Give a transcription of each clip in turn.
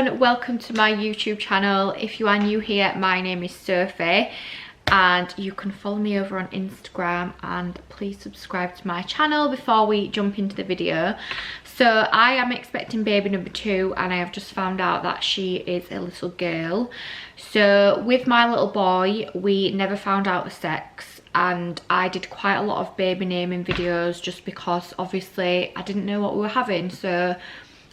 everyone, welcome to my YouTube channel. If you are new here, my name is Sophie and you can follow me over on Instagram, and please subscribe to my channel before we jump into the video. So I am expecting baby number 2 and I have just found out that she is a little girl. So with my little boy, we never found out the sex, and I did quite a lot of baby naming videos just because obviously I didn't know what we were having. So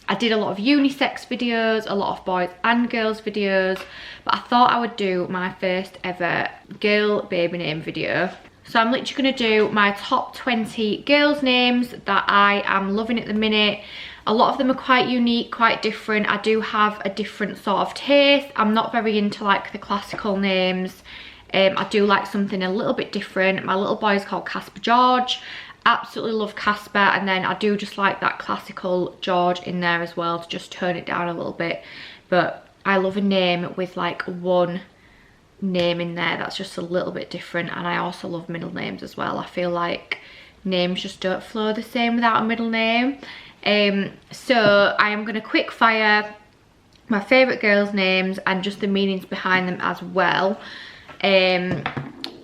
I did a lot of unisex videos, a lot of boys and girls videos, but I thought I would do my first ever girl baby name video. So I'm literally going to do my top 20 girls names that I am loving at the minute. A lot of them are quite unique, quite different. I do have a different sort of taste. I'm not very into like the classical names. I do like something a little bit different. My little boy is called Casper George. Absolutely love Casper, and then I do just like that classical George in there as well to just turn it down a little bit. But I love a name with like one name in there that's just a little bit different, and I also love middle names as well. I feel like names just don't flow the same without a middle name. So I am going to quick fire my favourite girls' names and just the meanings behind them as well.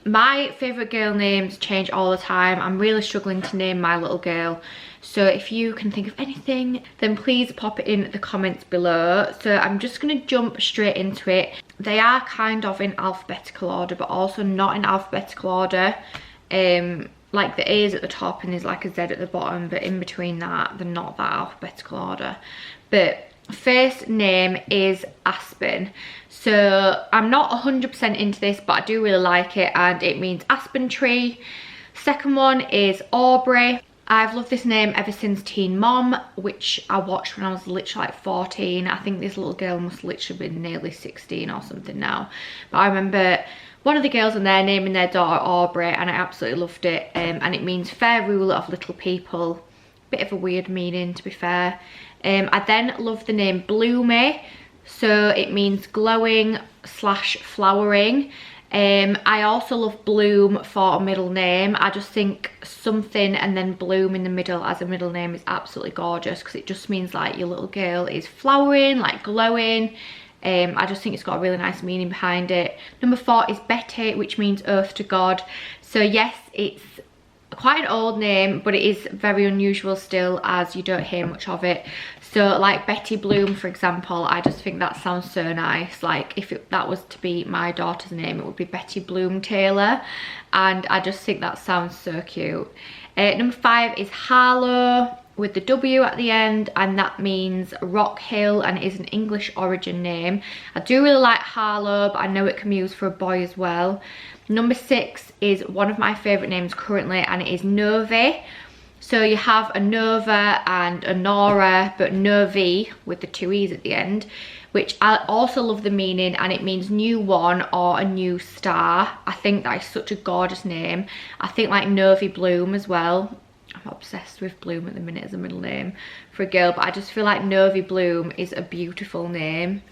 My favourite girl names change all the time. I'm really struggling to name my little girl. So if you can think of anything, then please pop it in the comments below. So I'm just going to jump straight into it. They are kind of in alphabetical order, but also not in alphabetical order. Like the A is at the top and there's like a Z at the bottom, but in between that, they're not that alphabetical order. But first name is Aspen. So I'm not 100% into this, but I do really like it, and it means aspen tree. Second one is Aubry. I've loved this name ever since Teen Mom, which I watched when I was literally like 14. I think this little girl must literally be nearly 16 or something now. But I remember one of the girls in there naming their daughter Aubry, and I absolutely loved it. And it means fair ruler of little people. Bit of a weird meaning, to be fair. I then love the name Bloomy. So it means glowing / flowering. I also love Bloom for a middle name. I just think something and then Bloom in the middle as a middle name is absolutely gorgeous, because it just means like your little girl is flowering, like glowing. I just think it's got a really nice meaning behind it. Number 4 is Betty, which means earth to God. So yes, it's quite an old name, but it is very unusual still, as you don't hear much of it. So like Betty Bloom, for example, I just think that sounds so nice. Like if that was to be my daughter's name, it would be Betty Bloom Taylor, and I just think that sounds so cute. Number 5 is Harlow with the W at the end, and that means Rock Hill and is an English origin name. I do really like Harlow, but I know it can be used for a boy as well. Number 6 is one of my favourite names currently, and it is Novi. So you have a Nova and a Nora, but Novi with the 2 E's at the end, which I also love the meaning, and it means new one or a new star. I think that is such a gorgeous name. I think like Novi Bloom as well. I'm obsessed with Bloom at the minute as a middle name for a girl, but I just feel like Novi Bloom is a beautiful name.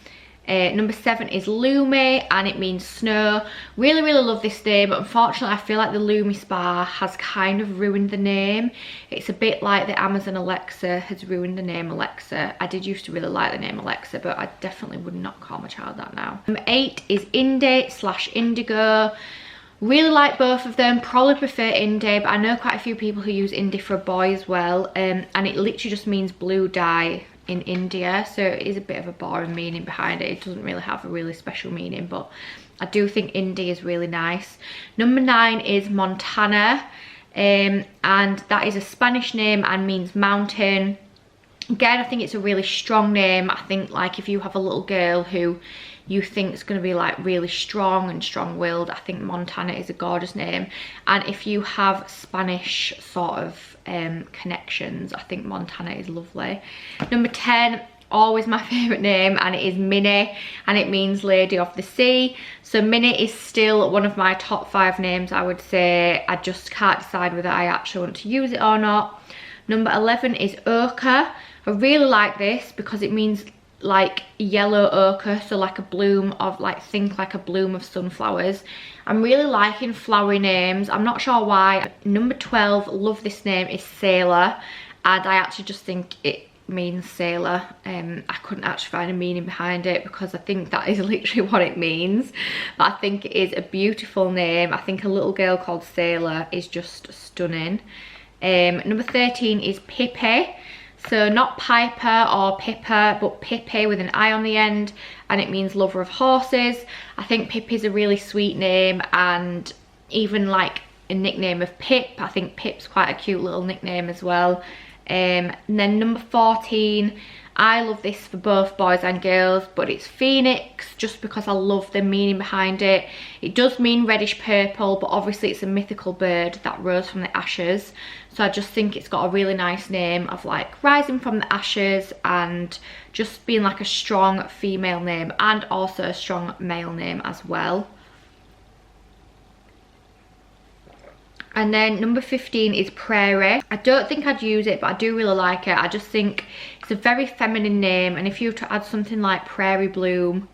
Number 7 is Lumi, and it means snow. Really love this name, but unfortunately I feel like the Lumi Spa has kind of ruined the name. It's a bit like the Amazon Alexa has ruined the name Alexa. I did used to really like the name Alexa, but I definitely would not call my child that now. Number 8 is Indie / Indigo. Really like both of them, probably prefer Indie, but I know quite a few people who use Indie for a boy as well, and it literally just means blue dye in India, so it is a bit of a boring meaning behind it. It doesn't really have a really special meaning, but I do think Indie is really nice. Number 9 is Montana, and that is a Spanish name and means mountain. Again, I think it's a really strong name. I think like if you have a little girl who you think is going to be like really strong and strong-willed, I think Montana is a gorgeous name. And if you have Spanish sort of connections, I think Montana is lovely. Number 10, always my favourite name, and it is Minnie, and it means Lady of the Sea. So Minnie is still one of my top 5 names, I would say. I just can't decide whether I actually want to use it or not. Number 11 is Orca. I really like this because it means like yellow ochre, so like a bloom of like, think like a bloom of sunflowers. I'm really liking flowery names. I'm not sure why. Number 12, love this name, is Sailor, and I actually just think it means sailor. I couldn't actually find a meaning behind it because I think that is literally what it means, but I think it is a beautiful name. I think a little girl called Sailor is just stunning. Number 13 is Pepe. So not Piper or Pippa, but Pepe with an I on the end, and it means lover of horses. I think Pip is a really sweet name, and even like a nickname of Pip. I think Pip's quite a cute little nickname as well. And then number 14, I love this for both boys and girls, but it's Phoenix, just because I love the meaning behind it. It does mean reddish purple, but obviously it's a mythical bird that rose from the ashes. So I just think it's got a really nice name of like rising from the ashes and just being like a strong female name and also a strong male name as well. And then number 15 is Prairie. I don't think I'd use it, but I do really like it. I just think it's a very feminine name, and if you were to add something like Prairie Bloom,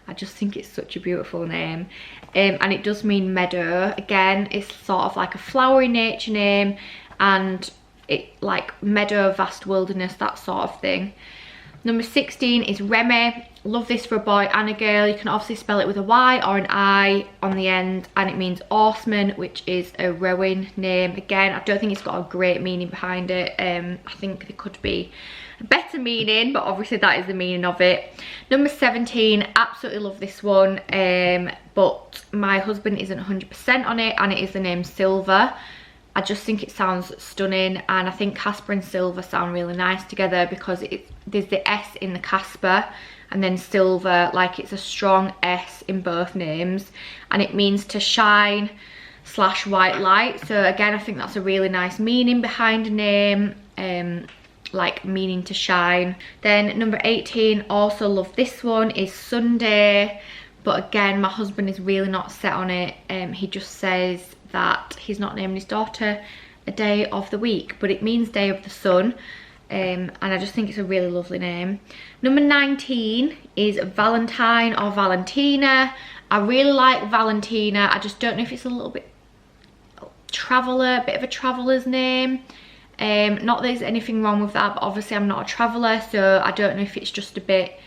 I just think it's such a beautiful name. And it does mean meadow. Again, it's sort of like a flowery nature name, and it like meadow, vast wilderness, that sort of thing. Number 16 is Remy. Love this for a boy and a girl. You can obviously spell it with a Y or an I on the end, and it means oarsman, which is a rowing name. Again, I don't think it's got a great meaning behind it. I think there could be a better meaning, but obviously that is the meaning of it. Number 17, absolutely love this one, but my husband isn't 100% on it, and it is the name Silver. I just think it sounds stunning, and I think Casper and Silver sound really nice together because there's the S in the Casper and then Silver, like it's a strong S in both names, and it means to shine / white light. So again, I think that's a really nice meaning behind a name, like meaning to shine. Then number 18, also love this one, is Sunday, but again, my husband is really not set on it. He just says that he's not naming his daughter a day of the week, but it means day of the sun, and I just think it's a really lovely name. Number 19 is Valentine or Valentina. I really like Valentina. I just don't know if it's a little bit traveller, bit of a traveller's name. Not that there's anything wrong with that, but obviously I'm not a traveller, so I don't know if it's just a bit,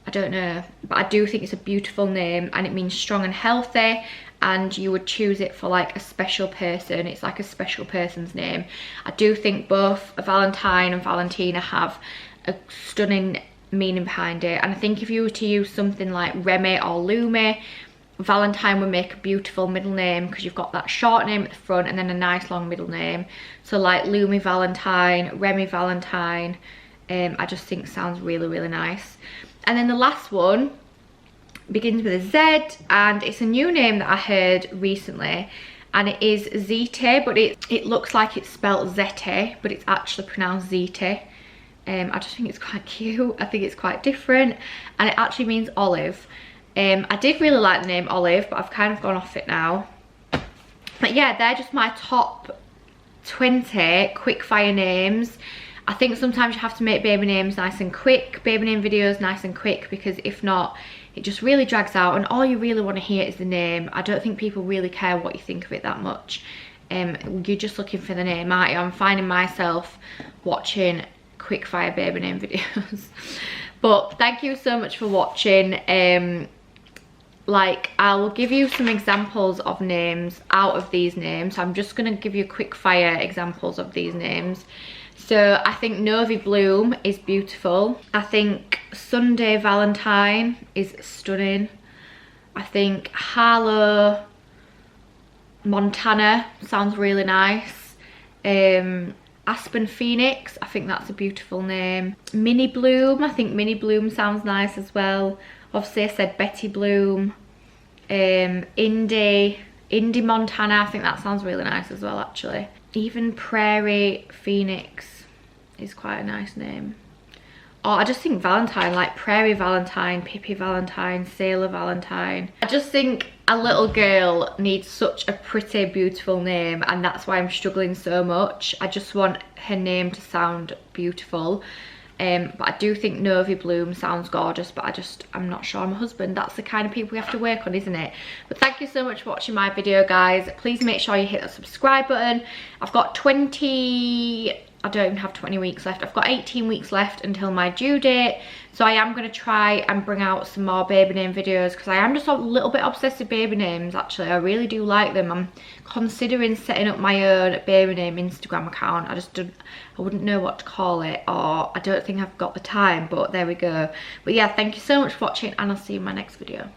I don't know, but I do think it's a beautiful name, and it means strong and healthy, and you would choose it for like a special person. It's like a special person's name. I do think both Valentine and Valentina have a stunning meaning behind it, and I think if you were to use something like Remy or Lumi, Valentine would make a beautiful middle name because you've got that short name at the front and then a nice long middle name. So like Lumi Valentine, Remy Valentine, I just think sounds really, really nice. And then the last one begins with a Z, and it's a new name that I heard recently, and it is Zete, but it looks like it's spelled Zete, but it's actually pronounced Zete. I just think it's quite cute. I think it's quite different, and it actually means olive. I did really like the name Olive, but I've kind of gone off it now. But yeah, they're just my top 20 quick fire names. I think sometimes you have to make baby names nice and quick, baby name videos nice and quick, because if not, it just really drags out, and all you really want to hear is the name. I don't think people really care what you think of it that much. You're just looking for the name, aren't you? I'm finding myself watching quick fire baby name videos. But thank you so much for watching. Like, I'll give you some examples of names out of these names. So I'm just going to give you quick fire examples of these names. So I think Novi Bloom is beautiful. I think Sunday Valentine is stunning. I think Harlow Montana sounds really nice. Aspen Phoenix, I think that's a beautiful name. Minnie Bloom, I think Minnie Bloom sounds nice as well. Obviously I said Betty Bloom. Indy Montana, I think that sounds really nice as well actually. Even Prairie Phoenix is quite a nice name. Or I just think Valentine, like Prairie Valentine, Pepe Valentine, Sailor Valentine. I just think a little girl needs such a pretty, beautiful name, and that's why I'm struggling so much. I just want her name to sound beautiful. But I do think Novi Bloom sounds gorgeous, but I'm not sure. My husband, that's the kind of people we have to work on, isn't it? But thank you so much for watching my video, guys. Please make sure you hit the subscribe button. I've got 20 I don't even have 20 weeks left. I've got 18 weeks left until my due date. So I am going to try and bring out some more baby name videos because I am just a little bit obsessed with baby names actually. I really do like them. I'm considering setting up my own baby name Instagram account. I wouldn't know what to call it, or I don't think I've got the time, but there we go. But yeah, thank you so much for watching and I'll see you in my next video.